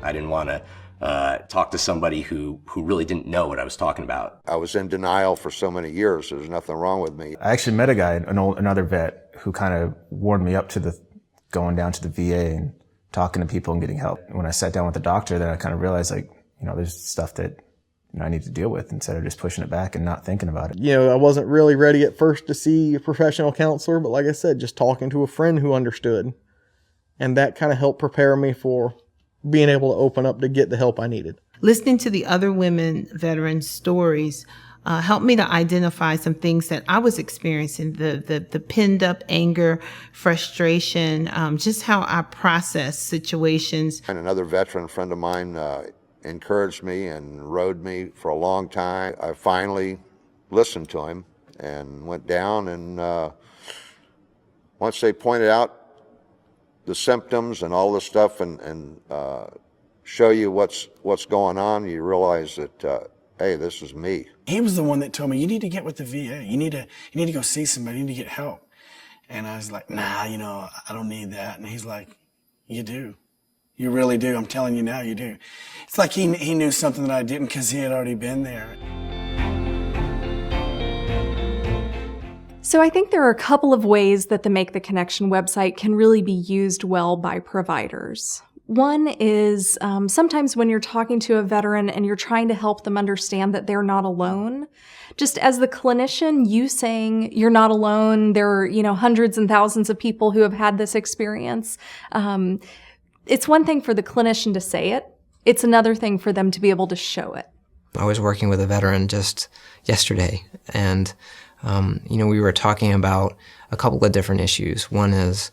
I didn't want to talk to somebody who really didn't know what I was talking about. I was in denial for so many years. There's nothing wrong with me. I actually met a guy, another vet, who kind of warmed me up to going down to the VA and talking to people and getting help. When I sat down with the doctor, then I kind of realized, like, there's stuff that I need to deal with instead of just pushing it back and not thinking about it. I wasn't really ready at first to see a professional counselor, but like I said, just talking to a friend who understood. And that kind of helped prepare me for being able to open up to get the help I needed. Listening to the other women veterans' stories helped me to identify some things that I was experiencing, the pinned up anger, frustration, just how I process situations. And another veteran friend of mine encouraged me and rode me for a long time. I finally listened to him and went down, and once they pointed out the symptoms and all the stuff and show you what's going on, you realize that, hey, this is me. He was the one that told me, you need to get with the VA. You need to go see somebody. You need to get help. And I was like, nah, I don't need that. And he's like, you do. You really do. I'm telling you now, you do. It's like he knew something that I didn't because he had already been there. So I think there are a couple of ways that the Make the Connection website can really be used well by providers. One is sometimes when you're talking to a veteran and you're trying to help them understand that they're not alone, just as the clinician, you saying you're not alone, there are, hundreds and thousands of people who have had this experience. It's one thing for the clinician to say it. It's another thing for them to be able to show it. I was working with a veteran just yesterday, and we were talking about a couple of different issues. One is,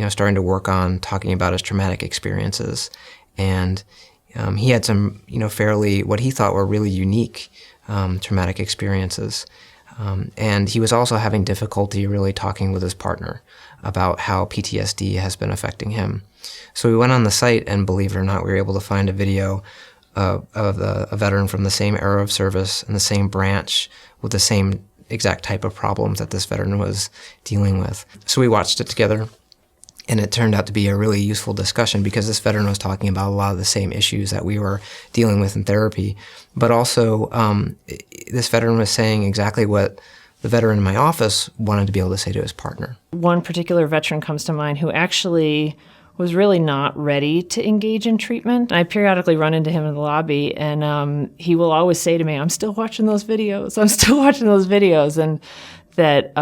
starting to work on talking about his traumatic experiences. And he had some, fairly, what he thought were really unique traumatic experiences. And he was also having difficulty really talking with his partner about how PTSD has been affecting him. So we went on the site, and believe it or not, we were able to find a video of a veteran from the same era of service and the same branch with the same exact type of problems that this veteran was dealing with. So we watched it together, and it turned out to be a really useful discussion because this veteran was talking about a lot of the same issues that we were dealing with in therapy. But also, this veteran was saying exactly what the veteran in my office wanted to be able to say to his partner. One particular veteran comes to mind who actually was really not ready to engage in treatment. I periodically run into him in the lobby, and he will always say to me, I'm still watching those videos. I'm still watching those videos. And that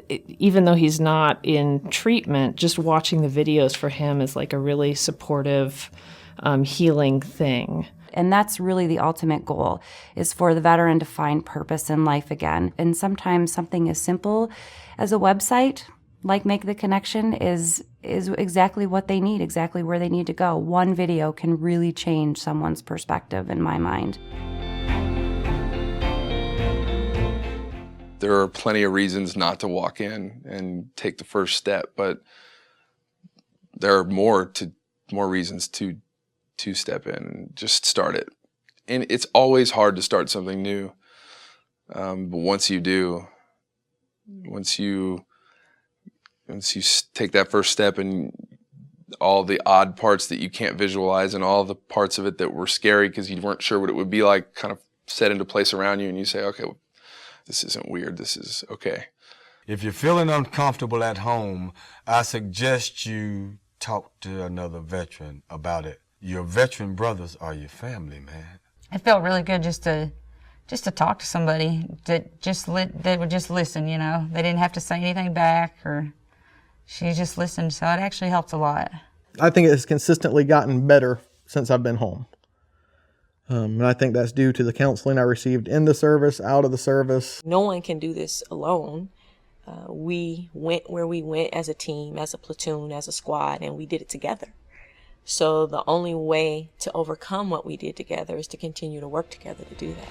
even though he's not in treatment, just watching the videos for him is like a really supportive, healing thing. And that's really the ultimate goal, is for the veteran to find purpose in life again. And sometimes something as simple as a website, like Make the Connection, is exactly what they need, exactly where they need to go. One video can really change someone's perspective, in my mind. There are plenty of reasons not to walk in and take the first step, but there are more reasons to step in and just start it. And it's always hard to start something new, but once you do, once you take that first step, and all the odd parts that you can't visualize and all the parts of it that were scary because you weren't sure what it would be like kind of set into place around you, and you say, okay, well, this isn't weird, this is okay. If you're feeling uncomfortable at home, I suggest you talk to another veteran about it. Your veteran brothers are your family, man. It felt really good just to talk to somebody that would just listen, They didn't have to say anything back, or she just listened, so it actually helped a lot. I think it has consistently gotten better since I've been home. And I think that's due to the counseling I received in the service, out of the service. No one can do this alone. We went where we went as a team, as a platoon, as a squad, and we did it together. So the only way to overcome what we did together is to continue to work together to do that.